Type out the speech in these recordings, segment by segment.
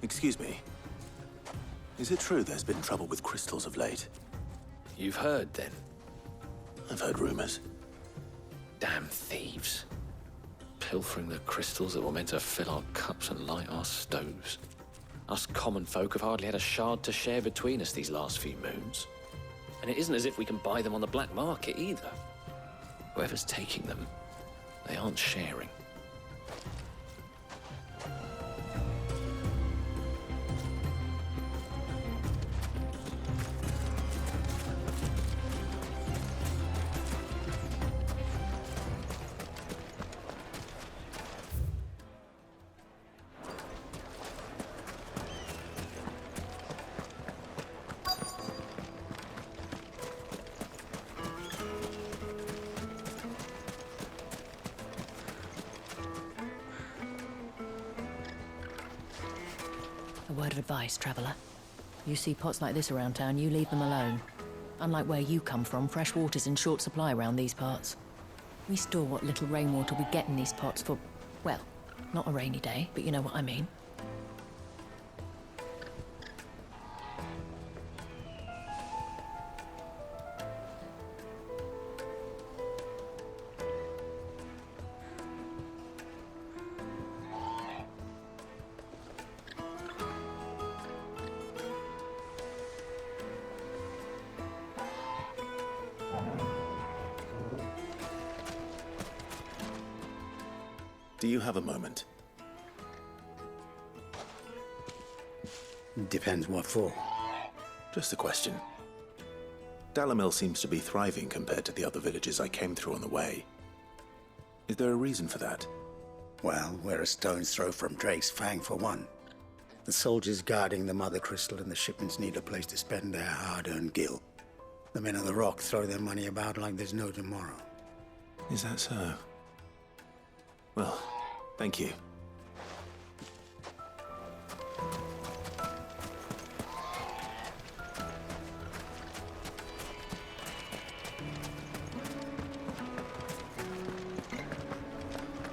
Excuse me. Is it true there's been trouble with crystals of late? You've heard, then? I've heard rumors. Damn thieves. Pilfering the crystals that were meant to fill our cups and light our stoves. Us common folk have hardly had a shard to share between us these last few moons. And it isn't as if we can buy them on the black market either. Whoever's taking them, they aren't sharing. A word of advice, traveller. You see pots like this around town, you leave them alone. Unlike where you come from, fresh water's in short supply around these parts. We store what little rainwater we get in these pots for, well, not a rainy day, but you know what I mean. Do you have a moment? Depends what for. Just a question. Dalamil seems to be thriving compared to the other villages I came through on the way. Is there a reason for that? Well, we're a stone's throw from Drake's Fang for one. The soldiers guarding the Mother Crystal and the shipments need a place to spend their hard-earned gil. The men of the Rock throw their money about like there's no tomorrow. Is that so? Well, thank you.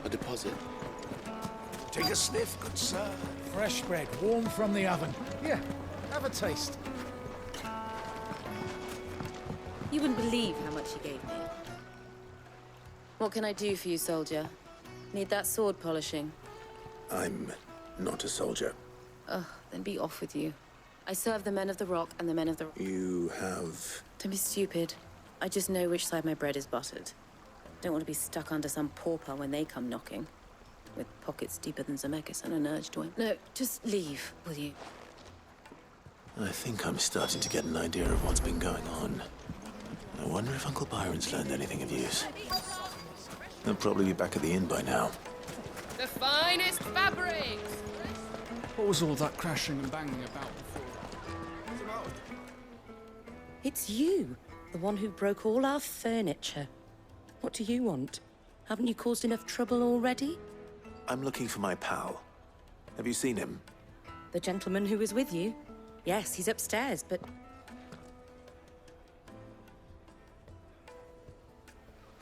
A deposit. Take a sniff, good sir. Fresh bread, warm from the oven. Here, have a taste. You wouldn't believe how much he gave me. What can I do for you, soldier? Need that sword polishing? I'm not a soldier. Ugh, then be off with you. I serve the men of the Rock and the men of the... You have... Don't be stupid. I just know which side my bread is buttered. Don't want to be stuck under some pauper when they come knocking. With pockets deeper than Zemeckis and an urge to... No, just leave, will you? I think I'm starting to get an idea of what's been going on. I wonder if Uncle Byron's learned anything of use. They'll probably be back at the inn by now. The finest fabrics! What was all that crashing and banging about before? It's you, the one who broke all our furniture. What do you want? Haven't you caused enough trouble already? I'm looking for my pal. Have you seen him? The gentleman who was with you? Yes, he's upstairs, but...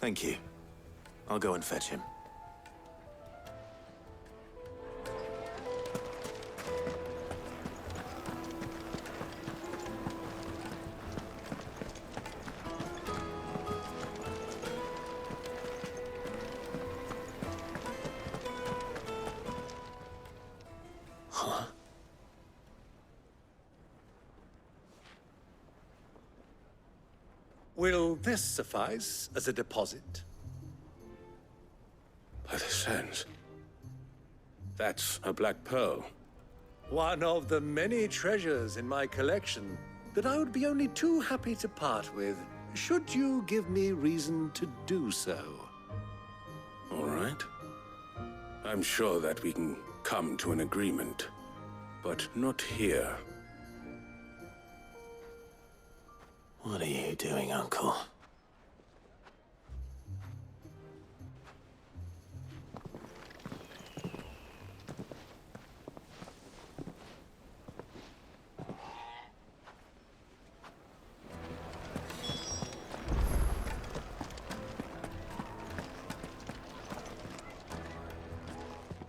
Thank you. I'll go and fetch him. Huh? Will this suffice as a deposit? By the sands. That's a black pearl. One of the many treasures in my collection that I would be only too happy to part with, should you give me reason to do so. All right. I'm sure that we can come to an agreement, but not here. What are you doing, Uncle?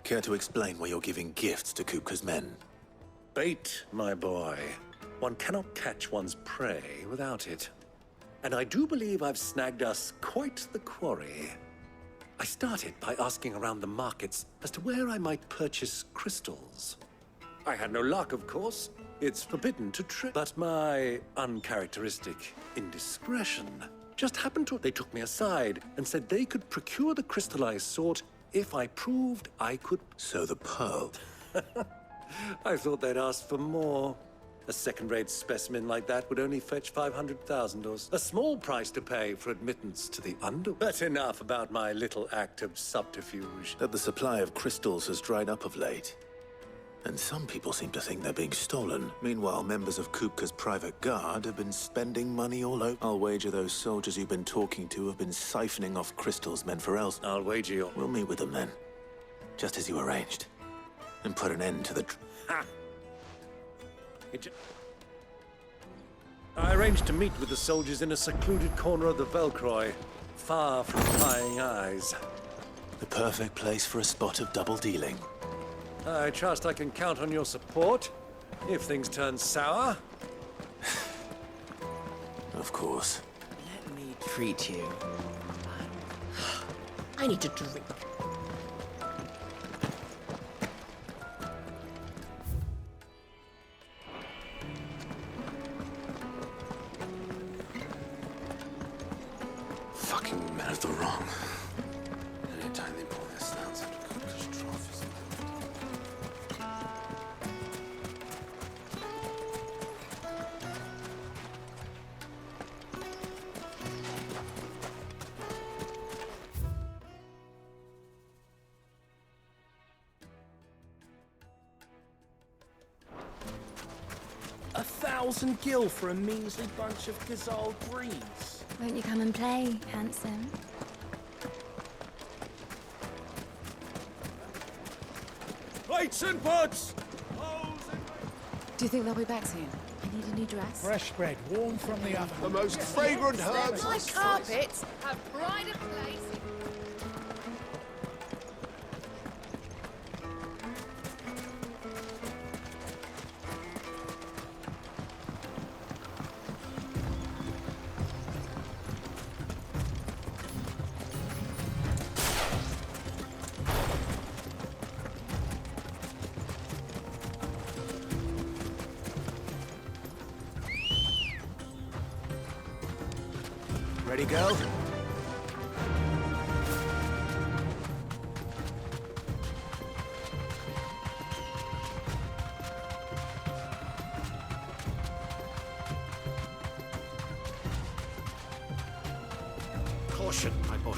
Care to explain why you're giving gifts to Kupka's men? bait, my boy. One cannot catch one's prey without it. And I do believe I've snagged us quite the quarry. I started by asking around the markets as to where I might purchase crystals. I had no luck, of course. It's forbidden to trade. But my uncharacteristic indiscretion just happened to... They took me aside and said they could procure the crystal I sought if I proved I could... So the pearl. I thought they'd ask for more. A second-rate specimen like that would only fetch 500,000 or a small price to pay for admittance to the underworld. But enough about my little act of subterfuge. That the supply of crystals has dried up of late. And some people seem to think they're being stolen. Meanwhile, members of Kupka's private guard have been spending money all over. I'll wager those soldiers you've been talking to have been siphoning off crystals meant for else. I'll wager you'll... We'll meet with them then. Just as you arranged. And put an end to the... Ha! I arranged to meet with the soldiers in a secluded corner of the Velcroy, far from prying eyes. The perfect place for a spot of double dealing. I trust I can count on your support if things turn sour. Of course. Let me treat you. I need to drink. Fucking men of the wrong. Anytime they pull their snouts out of Kupka's trophies. $1,000 gil for a measly bunch of Gazal greens. Won't you come and play, handsome? Plates and pots! Do you think they'll be back soon? I need a new dress. Fresh bread, warm from the oven. The most fragrant herbs. My carpets have pride of place. Ready, go? Caution, my boy.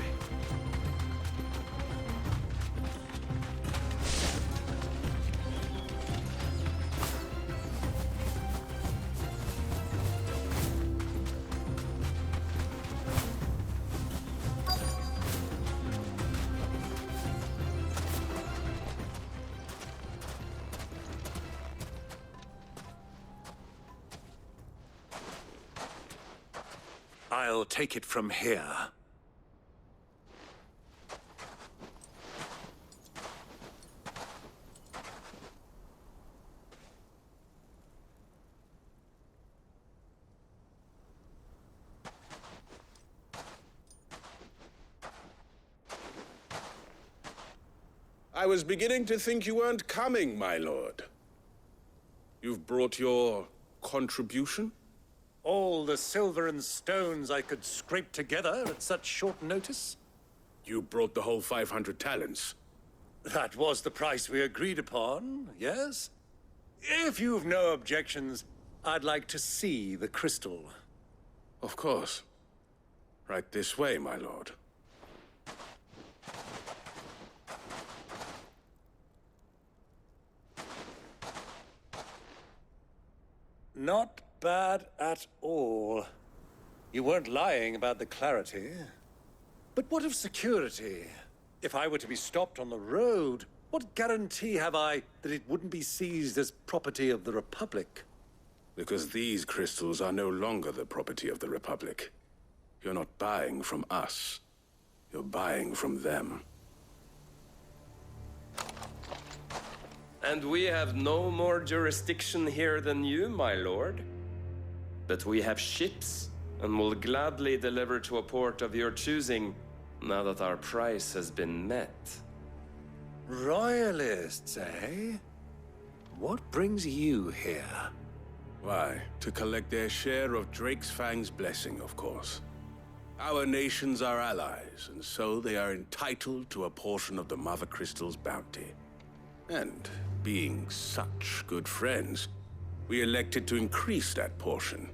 I'll take it from here. I was beginning to think you weren't coming, my lord. You've brought your contribution? All the silver and stones I could scrape together at such short notice? You brought the whole 500 talents. That was the price we agreed upon, yes? If you've no objections, I'd like to see the crystal. Of course. Right this way, my lord. Not bad at all. You weren't lying about the clarity. But what of security? If I were to be stopped on the road, what guarantee have I that it wouldn't be seized as property of the Republic? Because these crystals are no longer the property of the Republic. You're not buying from us. You're buying from them. And we have no more jurisdiction here than you, my lord. But we have ships, and will gladly deliver to a port of your choosing, now that our price has been met. Royalists, eh? What brings you here? Why, to collect their share of Drake's Fang's blessing, of course. Our nations are allies, and so they are entitled to a portion of the Mother Crystal's bounty. And being such good friends, we elected to increase that portion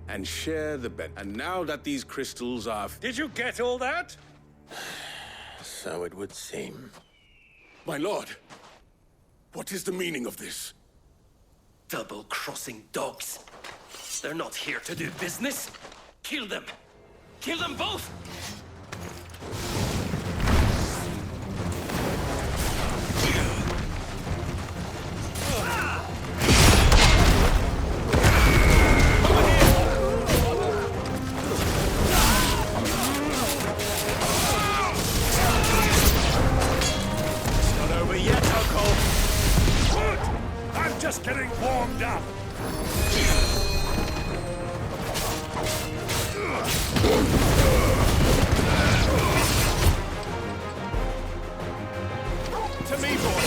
and share the bet. And now that these crystals are... Did you get all that? So it would seem. My lord, what is the meaning of this? Double-crossing dogs. They're not here to do business. Kill them. Kill them both! Just getting warmed up. To me, boy.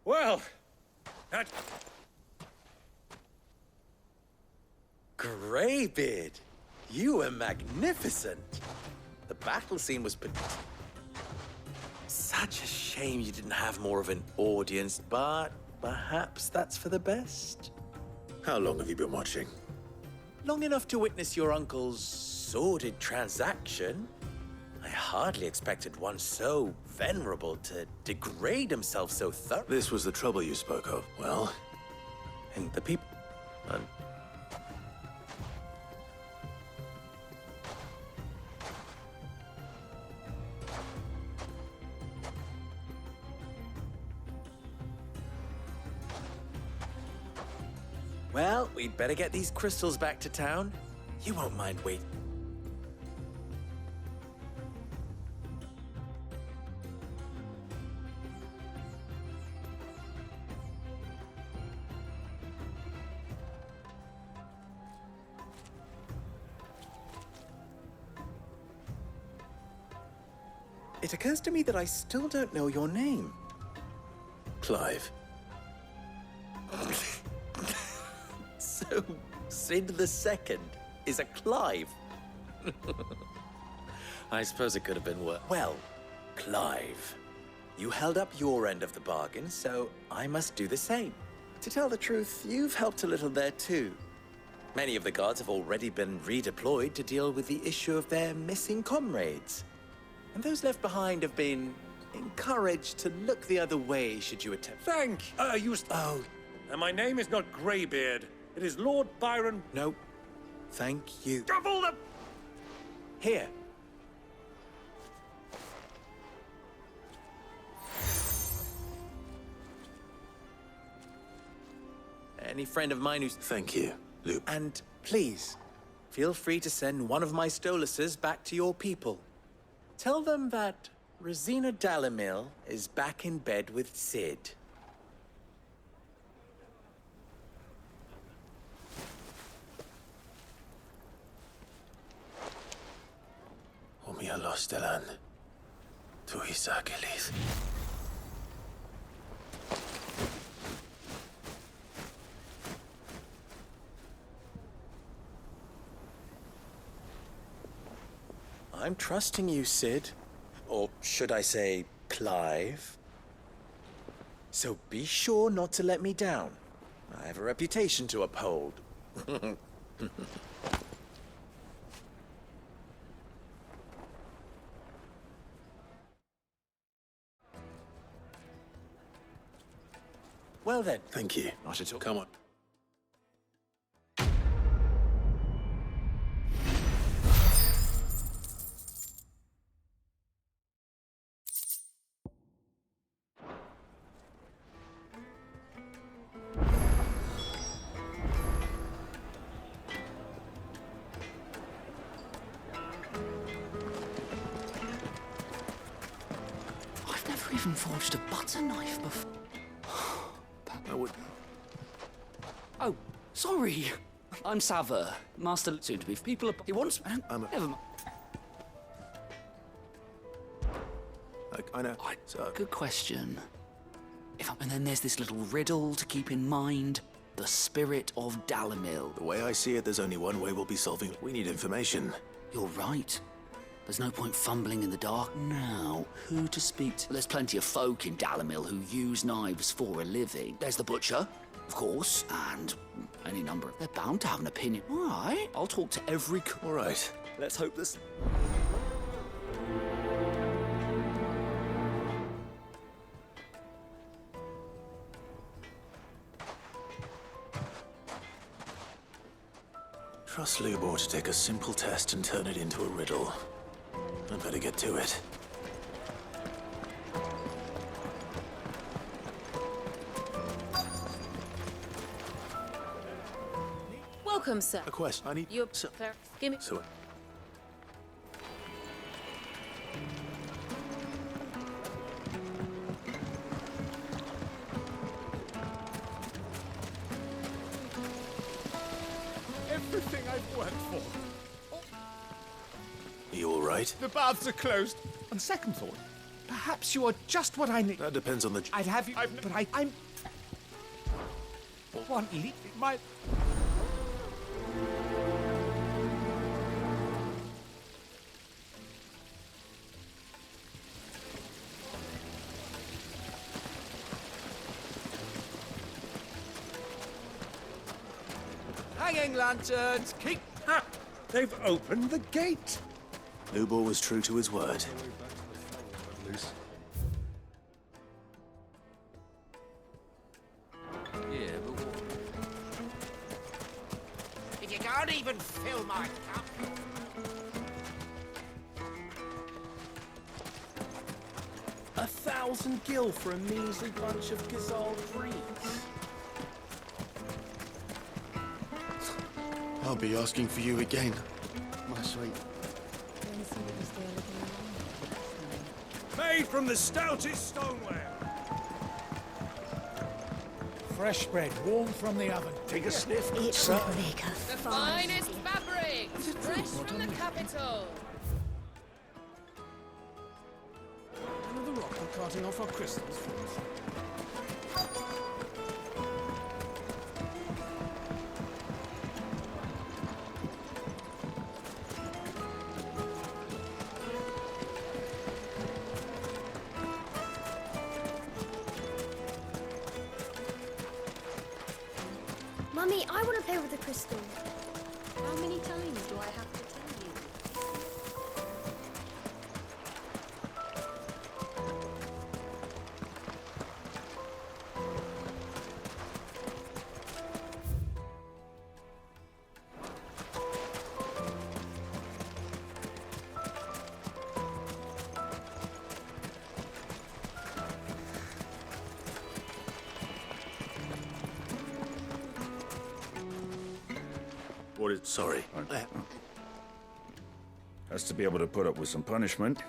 Well, that... Greybeard, you were magnificent. The battle scene was... Such a shame you didn't have more of an audience, but perhaps that's for the best. How long have you been watching? Long enough to witness your uncle's sordid transaction. I hardly expected one so venerable to degrade himself so thoroughly. This was the trouble you spoke of. Well, And the people... Well, we'd better get these crystals back to town. You won't mind waiting. It occurs to me that I still don't know your name. Clive. So, Sid the Second is a Clive. I suppose it could have been worse. Well, Clive, You held up your end of the bargain, so I must do the same. To tell the truth, you've helped a little there too. Many of the guards have already been redeployed to deal with the issue of their missing comrades. And those left behind have been encouraged to look the other way should you attempt. Oh. And my name is not Greybeard. It is Lord Byron. No, thank you. Double the... Here. Any friend of mine who's... Thank you, Luke. And please, feel free to send one of my Stoluses back to your people. Tell them that Rosina Dalamil is back in bed with Sid. Omia Stelan. Tu Isakelis. I'm trusting you, Sid. Or should I say, Clive. So be sure not to let me down. I have a reputation to uphold. Well then. Thank you. Not at all. Come on. I've never even forged a butter knife before. I would... Oh, sorry. I'm Sava, master soon to be. People are... He wants... Never mind. I know. Good question. And then there's this little riddle to keep in mind. The spirit of Dalamil. The way I see it, there's only one way we'll be solving. We need information. You're right. There's no point fumbling in the dark now. Who to speak to? There's plenty of folk in Dalamil who use knives for a living. There's the butcher, of course, and any number. They're bound to have an opinion. All right, I'll talk to every... All right. Let's hope this... Trust Lubor to take a simple test and turn it into a riddle. I'd better get to it. Welcome, sir. A quest. I need... You're... So, Give me... so... Everything I've worked for. You all right? The baths are closed. On second thought, perhaps you are just what I need. That depends on the... I'd have you... but I'm... One leak my... Hanging lanterns, keep... Ah! They've opened the gate! Lubor was true to his word. Yeah, but what? If you can't even fill my cup... $1,000 for a measly bunch of gazelle trees. I'll be asking for you again, my sweet. Made from the stoutest stoneware. Fresh bread, warm from the oven. Take a sniff. It's will make a The finest fabric, fresh from the capital. Another rock we're carting off our crystals for us. Mummy, I want to play with the crystal. How many times do I have to tell you? What is... Sorry. Has to be able to put up with some punishment.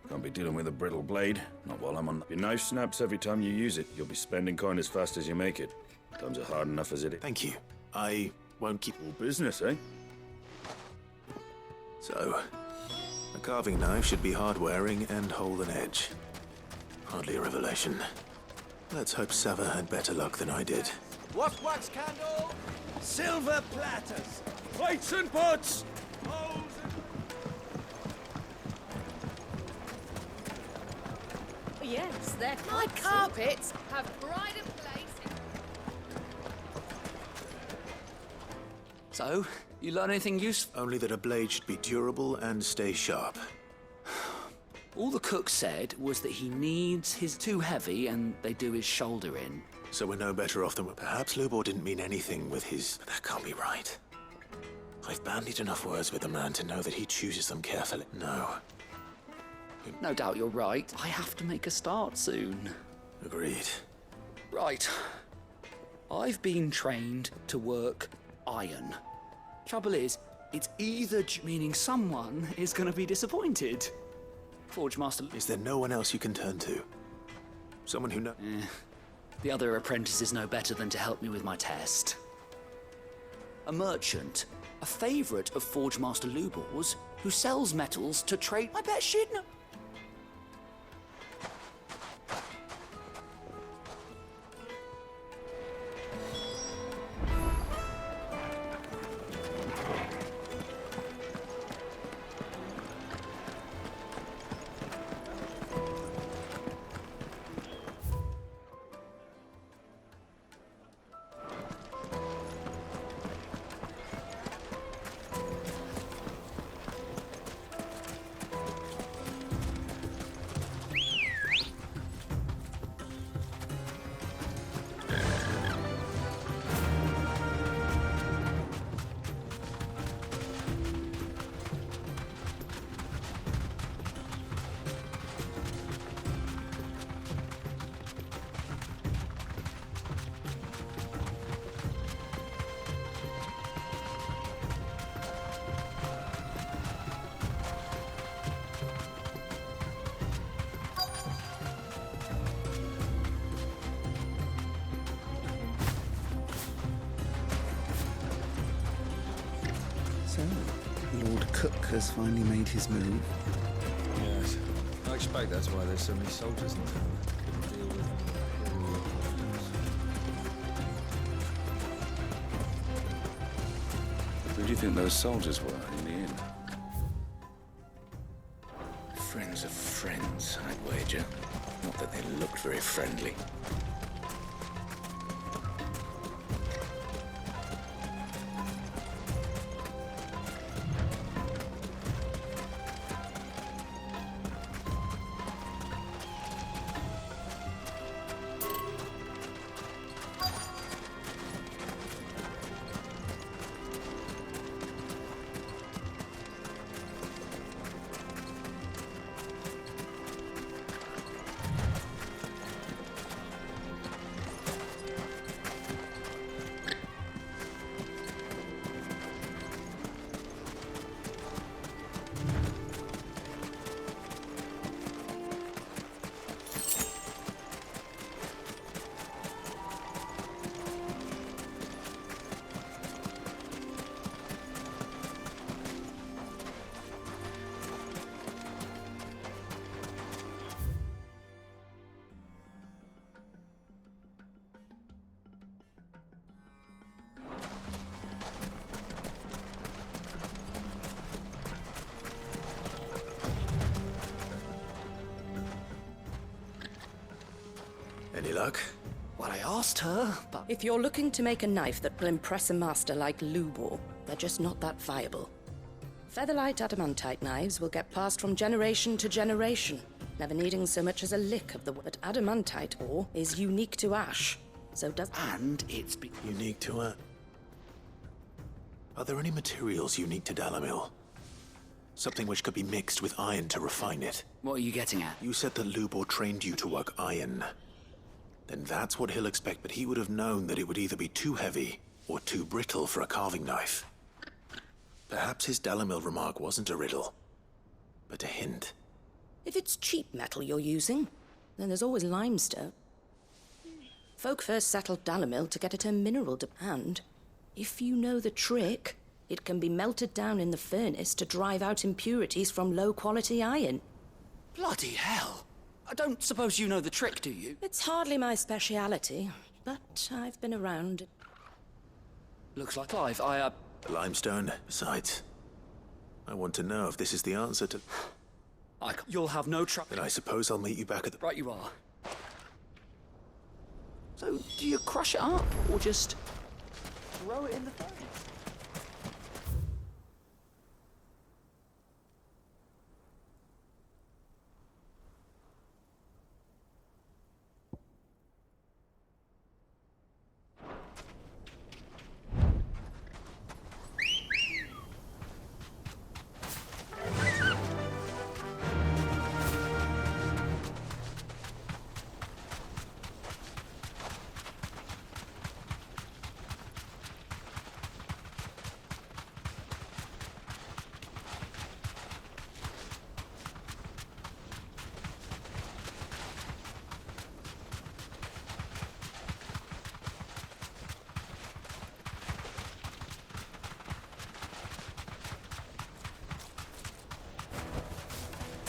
Can't be dealing with a brittle blade. Not while I'm on... Your knife snaps every time you use it. You'll be spending coin as fast as you make it. Times are hard enough as it is. Thank you. I won't keep... All business, eh? So, a carving knife should be hard-wearing and hold an edge. Hardly a revelation. Let's hope Sava had better luck than I did. What wax candle? Silver platters. Plates and pots. Bowls and... Yes, my carpets have pride of place. So, you learn anything useful? Only that a blade should be durable and stay sharp. All the cook said was that he needs his too heavy and they do his shoulder in. So we're no better off than... Perhaps Lubor didn't mean anything with his... But that can't be right. I've bandied enough words with the man to know that he chooses them carefully. No. No doubt you're right. I have to make a start soon. Agreed. Right. I've been trained to work iron. Trouble is, it's either meaning someone is going to be disappointed. Forge Master... Is there no one else you can turn to? Someone who knows... The other apprentices know better than to help me with my test. A merchant, a favourite of Forge Master Lubor's, who sells metals to trade... I bet she'd know... So, Lord Cook has finally made his move. Yes. I expect that's why there's so many soldiers in town. Couldn't deal with Who do you think those soldiers were in the inn? Friends of friends, I'd wager. Not that they looked very friendly. Any luck? Well, I asked her, but... If you're looking to make a knife that will impress a master like Lubor, they're just not that viable. Featherlight adamantite knives will get passed from generation to generation, never needing so much as a lick of the wood. But adamantite ore is unique to ash, so does... And it's... Unique to it? Are there any materials unique to Dalamil? Something which could be mixed with iron to refine it? What are you getting at? You said that Lubor trained you to work iron. Then that's what he'll expect, but he would have known that it would either be too heavy or too brittle for a carving knife. Perhaps his Dalamil remark wasn't a riddle, but a hint. If it's cheap metal you're using, then there's always limestone. Folk first settled Dalamil to get at a mineral demand. If you know the trick, it can be melted down in the furnace to drive out impurities from low-quality iron. Bloody hell! I don't suppose you know the trick, do you? It's hardly my speciality, but I've been around. Looks like Clive. Limestone, besides. I want to know if this is the answer to... You'll have no trouble. Then I suppose I'll meet you back at the... Right you are. So, do you crush it up, or just throw it in the furnace?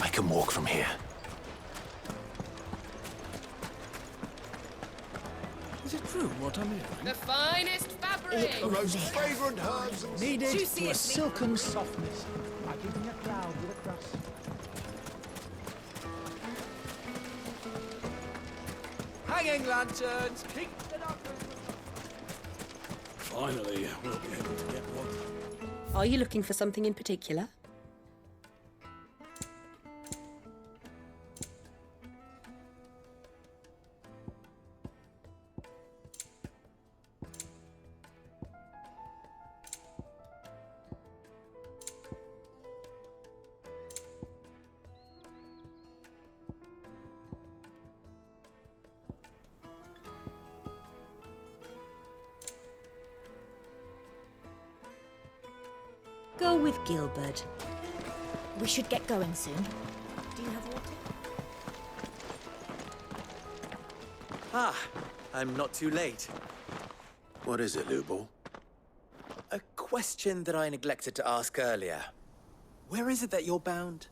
I can walk from here. Is it true what I'm hearing? The finest fabric! The most fragrant herbs needed to a silken softness, like eating a cloud with a crust. Hanging lanterns, keep it up. Finally, we'll be able to get one. Are you looking for something in particular? Go with Gilbert. We should get going soon. Do you have water? Ah, I'm not too late. What is it, Lubor? A question that I neglected to ask earlier. Where is it that you're bound?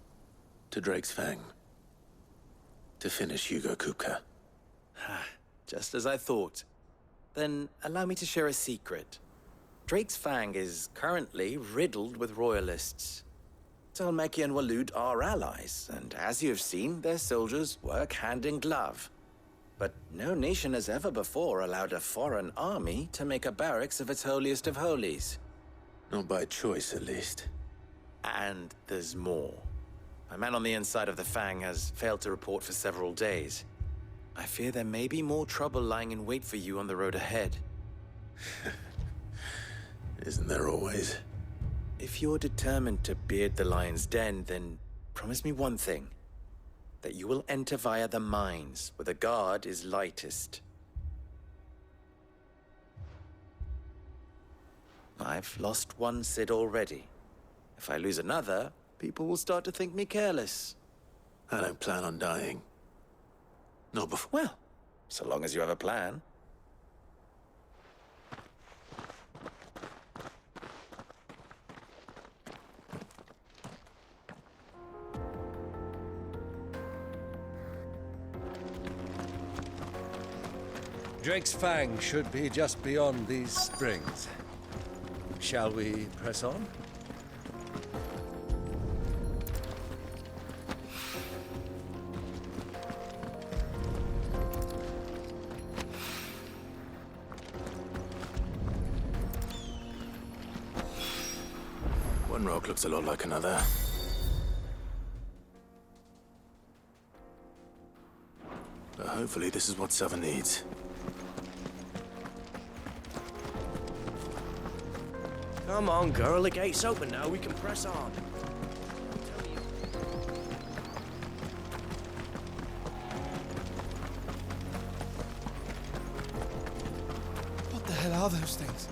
To Drake's Fang. To finish Hugo Kupka. Just as I thought. Then allow me to share a secret. Drake's Fang is currently riddled with royalists. Talmeki and Waloed are allies, and as you have seen, their soldiers work hand in glove. But no nation has ever before allowed a foreign army to make a barracks of its holiest of holies. Not by choice, at least. And there's more. My man on the inside of the Fang has failed to report for several days. I fear there may be more trouble lying in wait for you on the road ahead. Isn't there always? If you're determined to beard the lion's den, then promise me one thing. That you will enter via the mines, where the guard is lightest. I've lost one Cid already. If I lose another, people will start to think me careless. I don't plan on dying. Not before. Well, so long as you have a plan. Drake's Fang should be just beyond these springs. Shall we press on? One rock looks a lot like another. But hopefully this is what Southern needs. Come on, girl. The gate's open now. We can press on. What the hell are those things?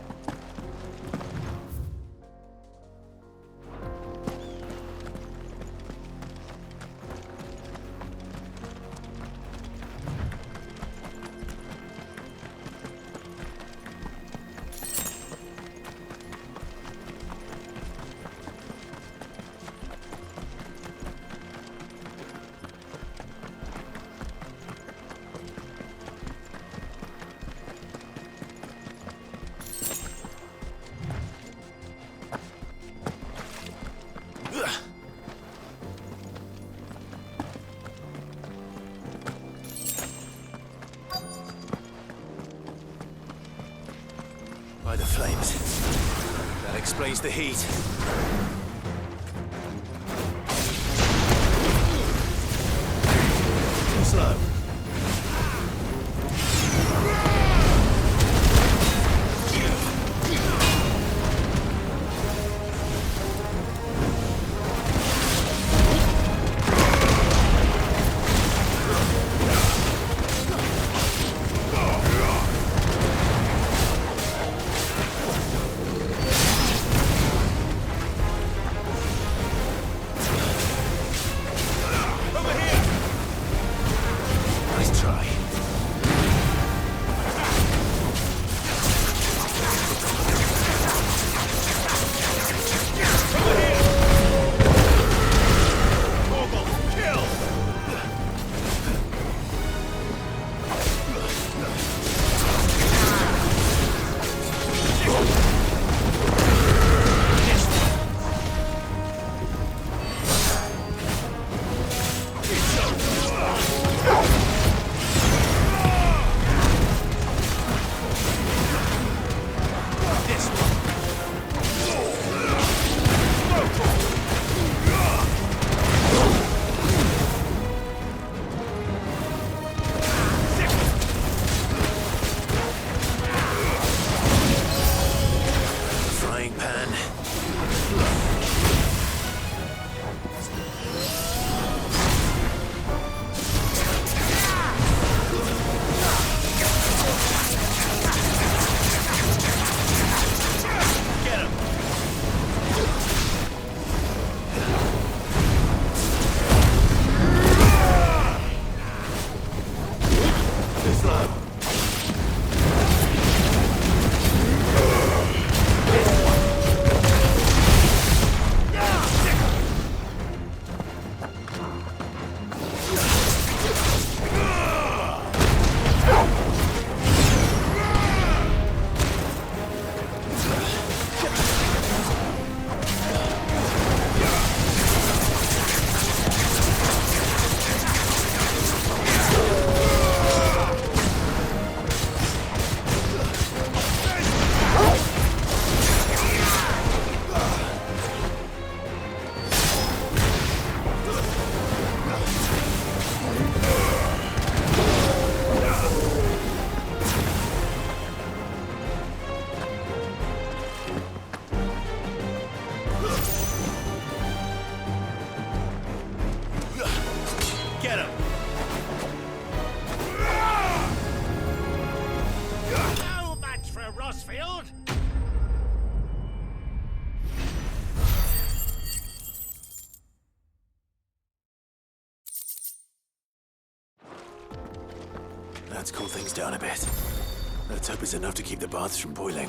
By the flames. That explains the heat. Slow. Nice try. Frying pan. Get him. Too slow. Get him! No match for Rossfield! Let's cool things down a bit. Let's hope it's enough to keep the baths from boiling.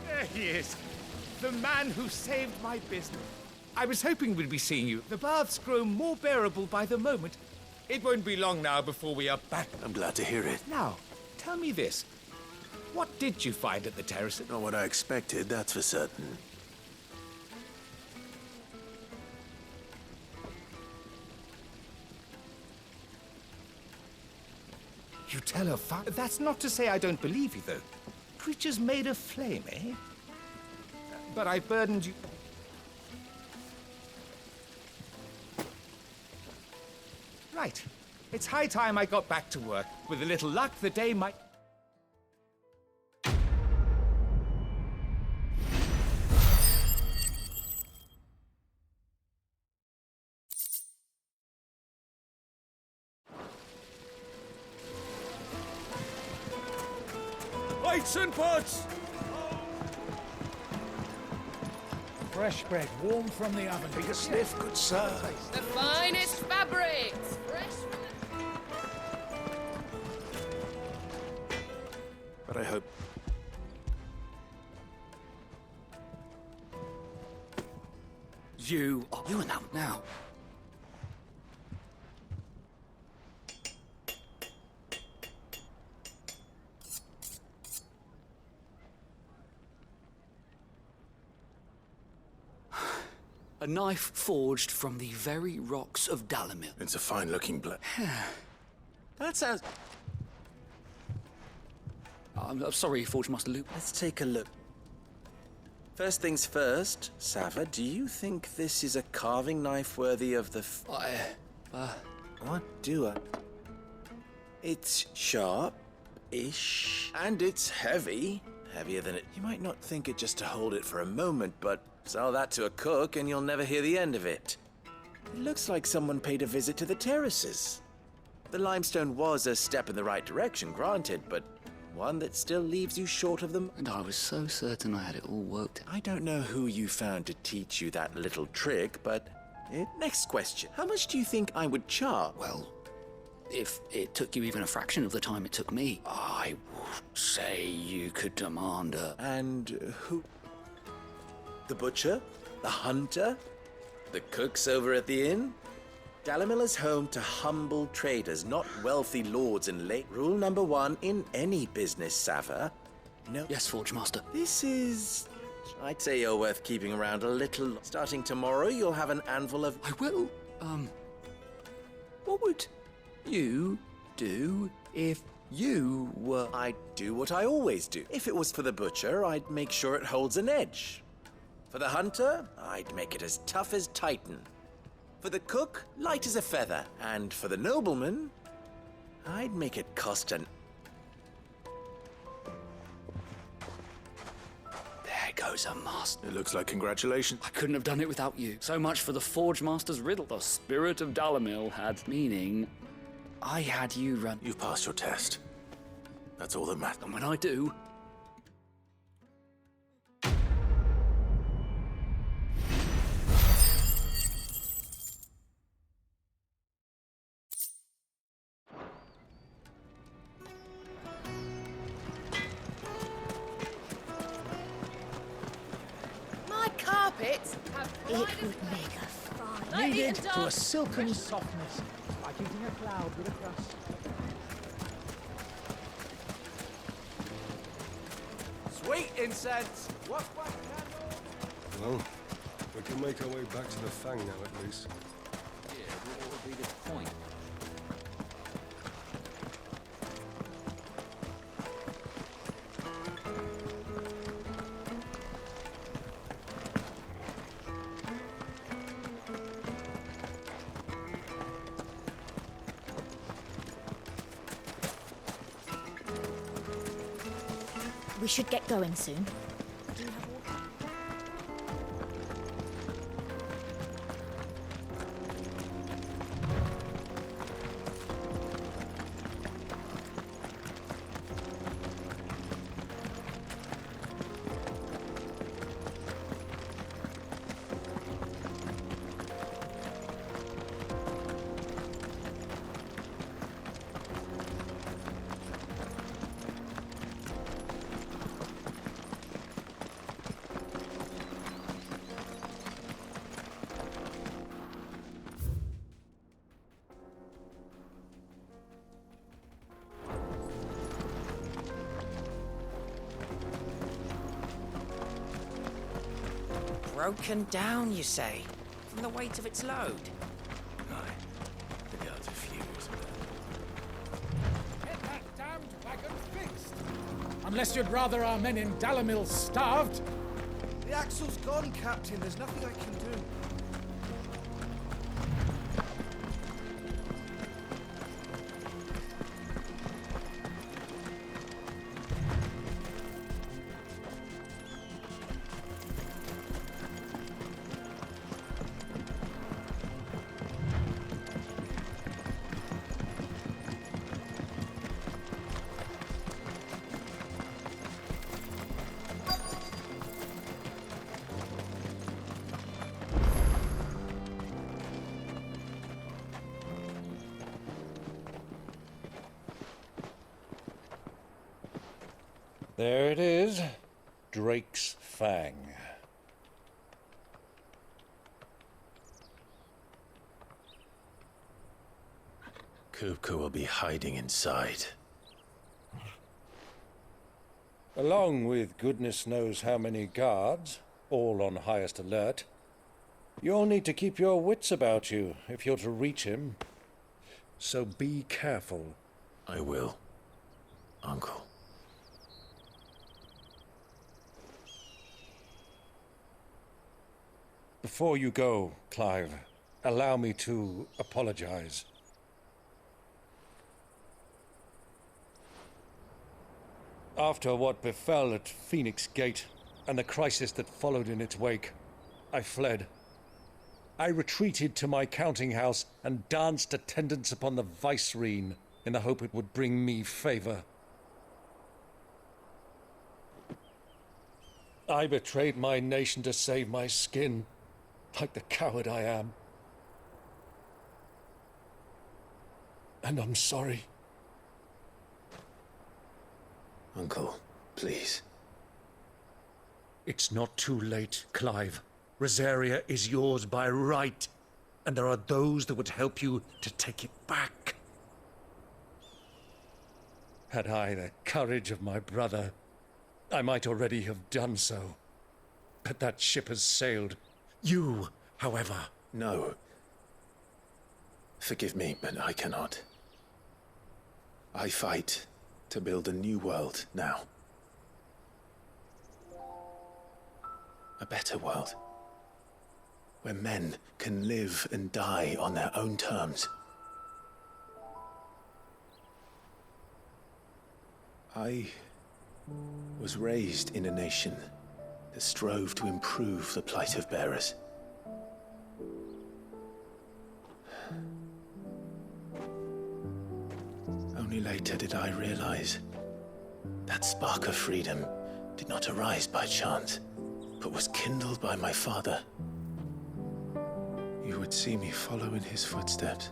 There he is. The man who saved my business. I was hoping we'd be seeing you. The baths grow more bearable by the moment. It won't be long now before we are back. I'm glad to hear it. Now, tell me this. What did you find at the terrace? Not what I expected, that's for certain. You tell her That's not to say I don't believe you, though. Creatures made of flame, eh? But I burdened you... Right. It's high time I got back to work. With a little luck, the day might... Lights and pots! Fresh bread, warm from the oven. Take a sniff, good sir. The finest fabrics! Fresh from But I hope... You are now. A knife forged from the very rocks of Dalamil. It's a fine-looking blade. That sounds... I'm sorry, Forge Master Luke. Let's take a look. First things first, Sava, do you think this is a carving knife worthy of the... What do I... It's sharp-ish, and it's heavy. Heavier than it... You might not think it just to hold it for a moment, but sell that to a cook and you'll never hear the end of it. It looks like someone paid a visit to the terraces. The limestone was a step in the right direction, granted, but one that still leaves you short of them. And I was so certain I had it all worked out. I don't know who you found to teach you that little trick, but... Next question. How much do you think I would charge? Well, if it took you even a fraction of the time it took me, I would say you could demand a... And who? The butcher? The hunter? The cooks over at the inn? Dalamil is home to humble traders, not wealthy lords and late. Rule number 1 in any business, Sava. No. Yes, Forge Master. This is... I'd say you're worth keeping around a little. Starting tomorrow, you'll have an anvil of... I will. What would you do if you were... I'd do what I always do. If it was for the butcher, I'd make sure it holds an edge. For the hunter, I'd make it as tough as Titan. For the cook, light as a feather. And for the nobleman, I'd make it cost an... There goes a master. It looks like congratulations. I couldn't have done it without you. So much for the Forge Master's riddle. The spirit of Dalamil had meaning. I had you run... You've passed your test. That's all that matters. And when I do... It would make a fine. Kneaded to a silken softness, like eating a cloud with a crust. Sweet incense! What candle? Well, we can make our way back to the Fang now, at least. Yeah, what would be the point? We should get going soon. Broken down, you say? From the weight of its load? Aye. The guards are furious. Get that damned wagon fixed! Unless you'd rather our men in Dalamil starved. The axle's gone, Captain. There's nothing I can do. There it is. Drake's Fang. Kupka will be hiding inside. Along with goodness knows how many guards, all on highest alert. You'll need to keep your wits about you if you're to reach him. So be careful. I will, Uncle. Before you go, Clive, allow me to apologize. After what befell at Phoenix Gate and the crisis that followed in its wake, I fled. I retreated to my counting house and danced attendance upon the vicereine in the hope it would bring me favor. I betrayed my nation to save my skin, like the coward I am. And I'm sorry. Uncle, please. It's not too late, Clive. Rosaria is yours by right, and there are those that would help you to take it back. Had I the courage of my brother, I might already have done so. But that ship has sailed. You, however... No. Forgive me, but I cannot. I fight to build a new world now. A better world. Where men can live and die on their own terms. I was raised in a nation that strove to improve the plight of bearers. Only later did I realize that spark of freedom did not arise by chance, but was kindled by my father. You would see me follow in his footsteps.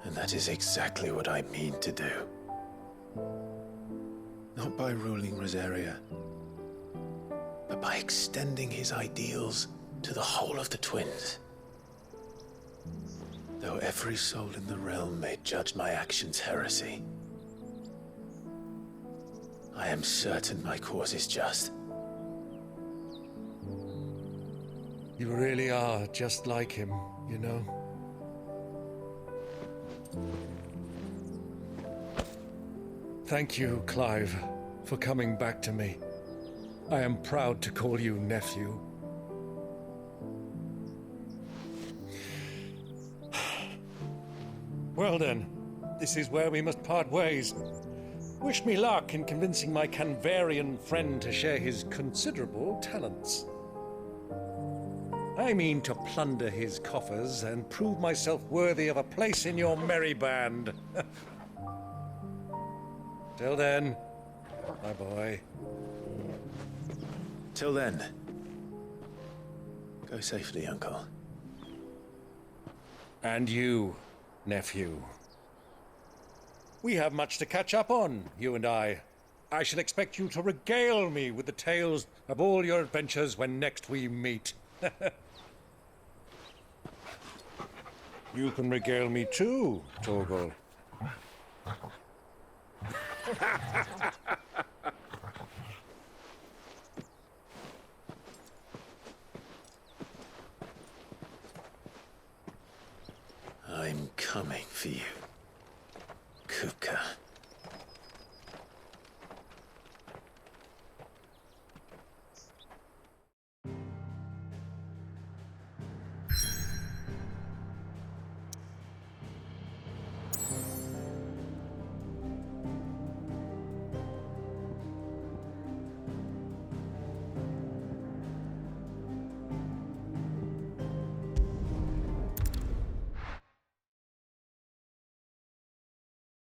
And that is exactly what I mean to do. Not by ruling Rosaria, but by extending his ideals to the whole of the twins. Though every soul in the realm may judge my actions heresy, I am certain my cause is just. You really are just like him, you know? Thank you, Clive, for coming back to me. I am proud to call you nephew. Well then, this is where we must part ways. Wish me luck in convincing my Canvarian friend to share his considerable talents. I mean to plunder his coffers and prove myself worthy of a place in your merry band. Till then, my boy. Till then, go safely, Uncle. And you, nephew. We have much to catch up on, you and I. I shall expect you to regale me with the tales of all your adventures when next we meet. You can regale me too, Torgal. for you.